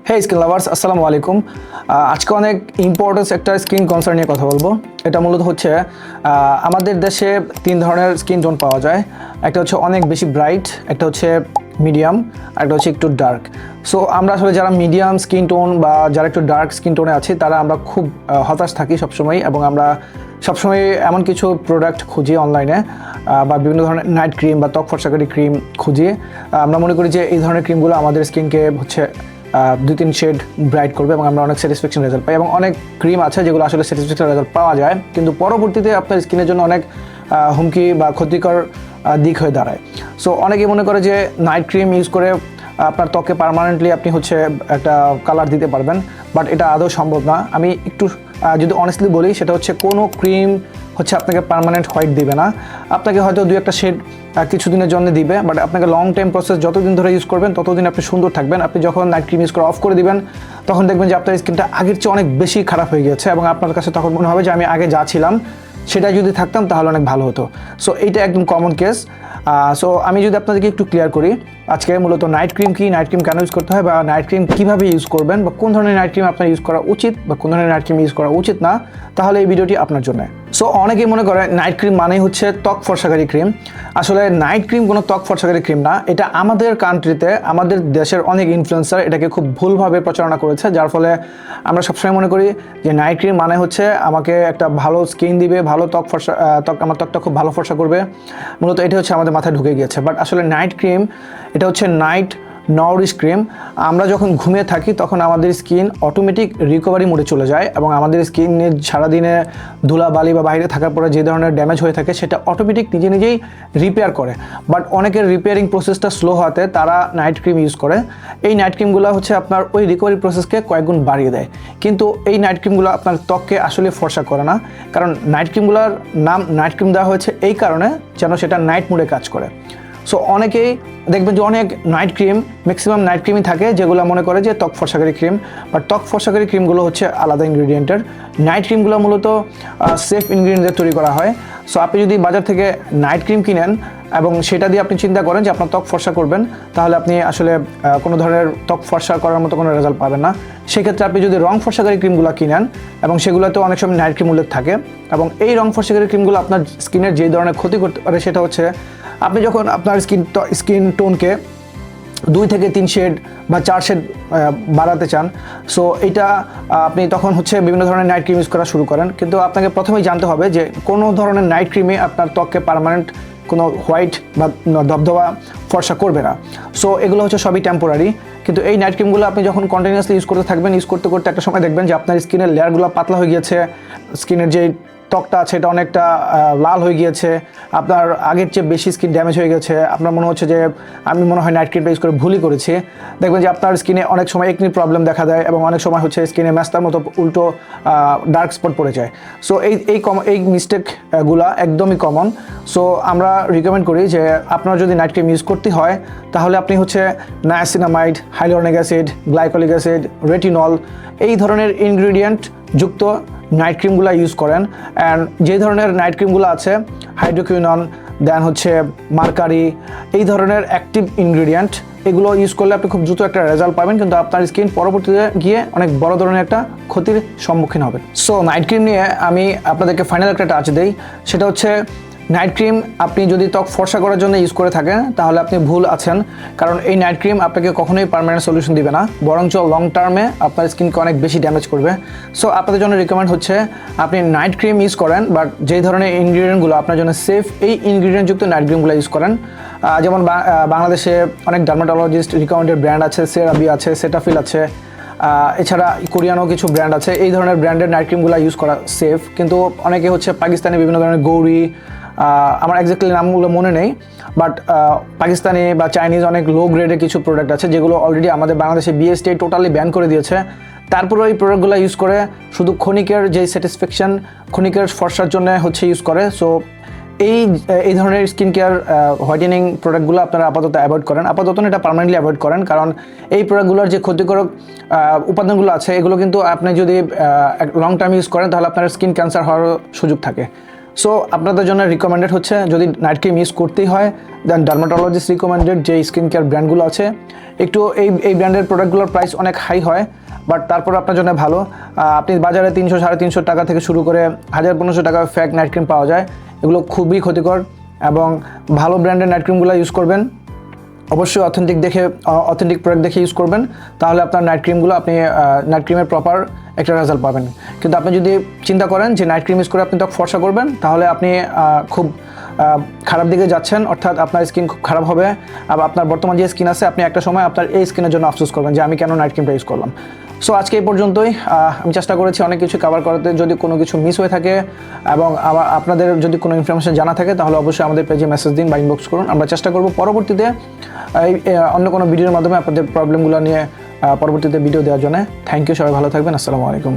হে skin lovers, আসসালামু আলাইকুম। আজকে অনেক ইম্পর্টেন্ট একটা স্কিন কনসার্ন নিয়ে কথা বলবো। এটা মূলত হচ্ছে আমাদের দেশে তিন ধরনের স্কিন টোন পাওয়া যায়। একটা হচ্ছে অনেক বেশি ব্রাইট, একটা হচ্ছে মিডিয়াম, আর একটা হচ্ছে একটু ডার্ক। সো আমরা আসলে যারা মিডিয়াম স্কিন টোন বা যারা একটু ডার্ক স্কিন টোনে আছি তারা আমরা খুব হতাশ থাকি সবসময়, এবং আমরা সবসময় এমন কিছু প্রোডাক্ট খুঁজি অনলাইনে বা বিভিন্ন ধরনের নাইট ক্রিম বা ত্বক ফর্সাকারী ক্রিম খুঁজি। আমরা মনে করি যে এই ধরনের ক্রিমগুলো আমাদের স্কিনকে হচ্ছে 2-3 শেড ব্রাইট করবে এবং আমরা অনেক স্যাটিসফ্যাকশন রেজাল্ট পাই। এবং অনেক ক্রিম আছে যেগুলো আসলে স্যাটিসফ্যাকশন রেজাল্ট পাওয়া যায়, কিন্তু পরবর্তীতে আপনার স্কিনের জন্য অনেক হুমকি বা ক্ষতিকর দিক হয়ে দাঁড়ায়। সো অনেকেই মনে করে যে নাইট ক্রিম ইউজ করে আপনার ত্বকে পার্মানেন্টলি আপনি হচ্ছে একটা কালার দিতে পারবেন, বাট এটা আদৌ সম্ভব না। আমি একটু যদি অনেস্টলি বলি, সেটা হচ্ছে কোনো ক্রিম হচ্ছে আপনাকে পার্মানেন্ট হোয়াইট দিবে না। আপনাকে হয়তো 2-1টা শেড কিছুদিনের জন্য দিবে, বাট আপনাকে লং টাইম প্রসেস যতদিন ধরে ইউজ করবেন ততদিন আপনি সুন্দর থাকবেন। আপনি যখন নাইট ক্রিম ইউজ করে অফ করে দিবেন তখন দেখবেন যে আপনার স্কিনটা আগের চেয়ে অনেক বেশি খারাপ হয়ে গেছে, এবং আপনার কাছে তখন মনে হবে যে আমি আগে যা ছিলাম সেটা যদি থাকতাম তাহলে অনেক ভালো হতো। সো এইটা একদম কমন কেস। সো আমি যদি আপনাদেরকে একটু ক্লিয়ার করি আজকে মূলত নাইট ক্রিম কি, নাইট ক্রিম কেন ইউজ করতে হয়, বা নাইট ক্রিম কীভাবে ইউজ করবেন, বা কোন ধরনের নাইট ক্রিম আপনার ইউজ করা উচিত বা কোন ধরনের নাইট ক্রিম ইউজ করা উচিত না, তাহলে এই ভিডিওটি আপনার জন্য। সো অনেকেই মনে করে নাইট ক্রিম মানেই হচ্ছে ত্বক ফর্সাকারী ক্রিম। আসলে নাইট ক্রিম কোনো ত্বক ফর্সাকারী ক্রিম না। এটা আমাদের কান্ট্রিতে, আমাদের দেশের অনেক ইনফ্লুয়েন্সার এটাকে খুব ভুলভাবে প্রচারণা করেছে, যার ফলে আমরা সবসময় মনে করি যে নাইট ক্রিম মানে হচ্ছে আমাকে একটা ভালো স্কিন দিবে, ভালো ত্বক ফর্সা, আমার ত্বকটা খুব ভালো ফর্সা করবে। মূলত এটা হচ্ছে আমাদের মাথায় ঢুকে গিয়েছে। বাট আসলে নাইট ক্রিম এটা হচ্ছে নাইট নাউরিশ ক্রিম। আমরা যখন ঘুমিয়ে থাকি তখন আমাদের স্কিন অটোমেটিক রিকভারি মোডে চলে যায়, এবং আমাদের স্কিনের সারাদিনে ধুলাবালি বা বাইরে থাকার পরে যে ধরনের ড্যামেজ হয়ে থাকে সেটা অটোমেটিক নিজে নিজেই রিপেয়ার করে। বাট অনেকের রিপেয়ারিং প্রসেসটা স্লো হওয়াতে তারা নাইট ক্রিম ইউজ করে। এই নাইট ক্রিমগুলো হচ্ছে আপনার ওই রিকভারি প্রসেসকে কয়েকগুণ বাড়িয়ে দেয়, কিন্তু এই নাইট ক্রিমগুলো আপনার ত্বককে আসলে ফর্সা করে না। কারণ নাইট ক্রিমগুলোর নাম নাইট ক্রিম দেওয়া হয়েছে এই কারণে যেন সেটা নাইট মোডে কাজ করে। সো অনেকেই দেখবেন যে অনেক নাইট ক্রিম, ম্যাক্সিমাম নাইট ক্রিমই থাকে যেগুলো মনে করে যে ত্বক ফর্সাকারী ক্রিম, বাট ত্বক ফর্সাকারী ক্রিমগুলো হচ্ছে আলাদা ইনগ্রিডিয়েন্টের। নাইট ক্রিমগুলো মূলত সেফ ইনগ্রিডিয়েন্টে তৈরি করা হয়। সো আপনি যদি বাজার থেকে নাইট ক্রিম কিনেন এবং সেটা দিয়ে আপনি চিন্তা করেন যে আপনার ত্বক ফর্সা করবেন, তাহলে আপনি আসলে কোনো ধরনের ত্বক ফর্সা করার মতো কোনো রেজাল্ট পাবেন না। সেক্ষেত্রে আপনি যদি রং ফর্সাকারী ক্রিমগুলো কিনেন, এবং সেগুলোতেও অনেক সময় নাইট ক্রিম উল্লেখ থাকে, এবং এই রং ফর্সাকারী ক্রিমগুলো আপনার স্কিনের যে ধরনের ক্ষতি করতে পারে সেটা হচ্ছে আপনি যখন আপনার স্কিন টোনকে 2 থেকে 3 শেড বা 4 শেড বাড়াতে চান, সো এটা আপনি তখন হচ্ছে বিভিন্ন ধরনের নাইট ক্রিম ইউজ করা শুরু করেন। কিন্তু আপনাকে প্রথমেই জানতে হবে যে কোনো ধরনের নাইট ক্রিমে আপনার ত্বককে পার্মানেন্ট কোনো হোয়াইট বা ধবধবা ফর্সা করবে না। সো এগুলো হচ্ছে সবই টেম্পোরারি। কিন্তু এই নাইট ক্রিমগুলো আপনি যখন কন্টিনিউয়াসলি ইউজ করতে থাকবেন, ইউজ করতে করতে একটা সময় দেখবেন যে আপনার স্কিনের লেয়ারগুলো পাতলা হয়ে গিয়েছে, স্কিনের যে ত্বকটা আছে এটা অনেকটা লাল হয়ে গিয়েছে, আপনার আগের চেয়ে বেশি স্কিন ড্যামেজ হয়ে গেছে। আপনার মনে হচ্ছে যে আমি মনে হয় নাইট ক্রিমটা ইউজ করে ভুলই করেছি। দেখবেন যে আপনার স্কিনে অনেক সময় একনি প্রবলেম দেখা দেয়, এবং অনেক সময় হচ্ছে স্কিনে ম্যাস্তার মতো উল্টো ডার্ক স্পট পড়ে যায়। সো এই মিস্টেকগুলো একদমই কমন। সো আমরা রিকমেন্ড করি যে আপনার যদি নাইট ক্রিম ইউজ করতে হয় তাহলে আপনি হচ্ছে niacinamide, hyaluronic acid, glycolic acid, retinol এই ধরনের ইনগ্রিডিয়েন্ট যুক্ত নাইট ক্রিমগুলো ইউজ করেন। অ্যান্ড যে ধরনের নাইট ক্রিমগুলো আছে হাইড্রোকুইনন, দেন হচ্ছে মার্কারি, এই ধরনের অ্যাক্টিভ ইনগ্রিডিয়েন্ট, এগুলো ইউজ করলে আপনি খুব দ্রুত একটা রেজাল্ট পাবেন, কিন্তু আপনার স্কিন পরবর্তীতে গিয়ে অনেক বড় ধরনের একটা ক্ষতির সম্মুখীন হবে। সো নাইট ক্রিম নিয়ে আমি আপনাদেরকে ফাইনাল একটা টাচ দিই, সেটা হচ্ছে নাইট ক্রিম আপনি যদি ত্বক ফর্সা করার জন্য ইউজ করে থাকেন তাহলে আপনি ভুল আছেন, কারণ এই নাইট ক্রিম আপনাকে কখনোই পার্মানেন্ট সলিউশন দিবে না, বরঞ্চ লং টার্মে আপনার স্কিনকে অনেক বেশি ড্যামেজ করবে। সো আপনাদের জন্য রিকমেন্ড হচ্ছে আপনি নাইট ক্রিম ইউজ করেন, বাট যেই ধরনের ইনগ্রিডিয়েন্টগুলো আপনার জন্য সেফ এই ইনগ্রিডিয়েন্টযুক্ত নাইট ক্রিমগুলো ইউজ করেন। যেমন বাংলাদেশে অনেক ডার্মাটোলজিস্ট রিকমেন্ডেড ব্র্যান্ড আছে, সেরাবি আছে, সেটাফিল আছে, এছাড়া কোরিয়ানও কিছু ব্র্যান্ড আছে। এই ধরনের ব্র্যান্ডের নাইট ক্রিমগুলো ইউজ করা সেফ, কিন্তু অনেকে হচ্ছে পাকিস্তানি বিভিন্ন ধরনের গৌরি, আমার এক্স্যাক্টলি নামগুলো মনে নেই, বাট পাকিস্তানি বা চাইনিজ অনেক লো গ্রেডের কিছু প্রোডাক্ট আছে যেগুলো অলরেডি আমাদের বাংলাদেশে বিএসটিআই টোটালি ব্যান করে দিয়েছে। তারপরে এই প্রোডাক্টগুলো ইউজ করে শুধু ক্ষণিকের যে স্যাটিসফ্যাকশন, ক্ষণিকের ফর্সার জন্য হচ্ছে ইউজ করে। সো এই ধরনের স্কিন কেয়ার হোয়াইটেনিং প্রোডাক্টগুলো আপনারা আপাতত অ্যাভয়েড করেন, আপাতত এটা পার্মানেন্টলি অ্যাভয়েড করেন, কারণ এই প্রোডাক্টগুলোর যে ক্ষতিকারক উপাদানগুলো আছে এগুলো কিন্তু আপনি যদি লং টার্ম ইউজ করেন তাহলে আপনার স্কিন ক্যান্সার হওয়ার সুযোগ থাকে। সো আপনাদের জন্য রিকমেন্ডেড হচ্ছে যদি নাইট ক্রিম ইউজ করতেই হয় দেন ডার্মাটোলজিস্ট রিকমেন্ডেড যে স্কিন কেয়ার ব্র্যান্ডগুলো আছে, একটু এই ব্র্যান্ডের প্রোডাক্টগুলোর প্রাইস অনেক হাই হয়, বাট তারপর আপনার জন্য ভালো। আপনি বাজারে 300-350 টাকা থেকে শুরু করে 1000-1500 টাকা ফ্যাক নাইট ক্রিম পাওয়া যায়, এগুলো খুবই ক্ষতিকর। এবং ভালো ব্র্যান্ডের নাইট ক্রিমগুলো ইউজ করবেন, অবশ্যই অথেন্টিক প্রোডাক্ট দেখে ইউজ করবেন, তাহলে আপনার নাইট ক্রিমের প্রপার একটা রেজাল্ট পাবেন। কিন্তু আপনি যদি চিন্তা করেন যে নাইট ক্রিম ইউজ করে আপনি ত্বক ফর্সা করবেন, তাহলে আপনি খুব খারাপ দিকে যাচ্ছেন, অর্থাৎ আপনার স্কিন খুব খারাপ হবে। আর আপনার বর্তমান যে স্কিন আছে, আপনি একটা সময় আপনার এই স্কিনের জন্য আফসোস করবেন যে আমি কেন নাইট ক্রিমটা ইউজ করলাম। সো আজকে এই পর্যন্তই। আমি চেষ্টা করেছি অনেক কিছু কভার করাতে। যদি কোনো কিছু মিস হয়ে থাকে এবং আপনাদের যদি কোনো ইনফরমেশন জানা থাকে, তাহলে অবশ্যই আমাদের পেজে মেসেজ দিন বা ইনবক্স করুন। আমরা চেষ্টা করব পরবর্তীতে অন্য কোনো ভিডিওর মাধ্যমে আপনাদের প্রবলেমগুলো নিয়ে পরবর্তীতে ভিডিও দেওয়ার জন্য। থ্যাংক ইউ, সবাই ভালো থাকবেন। আসসালামু আলাইকুম।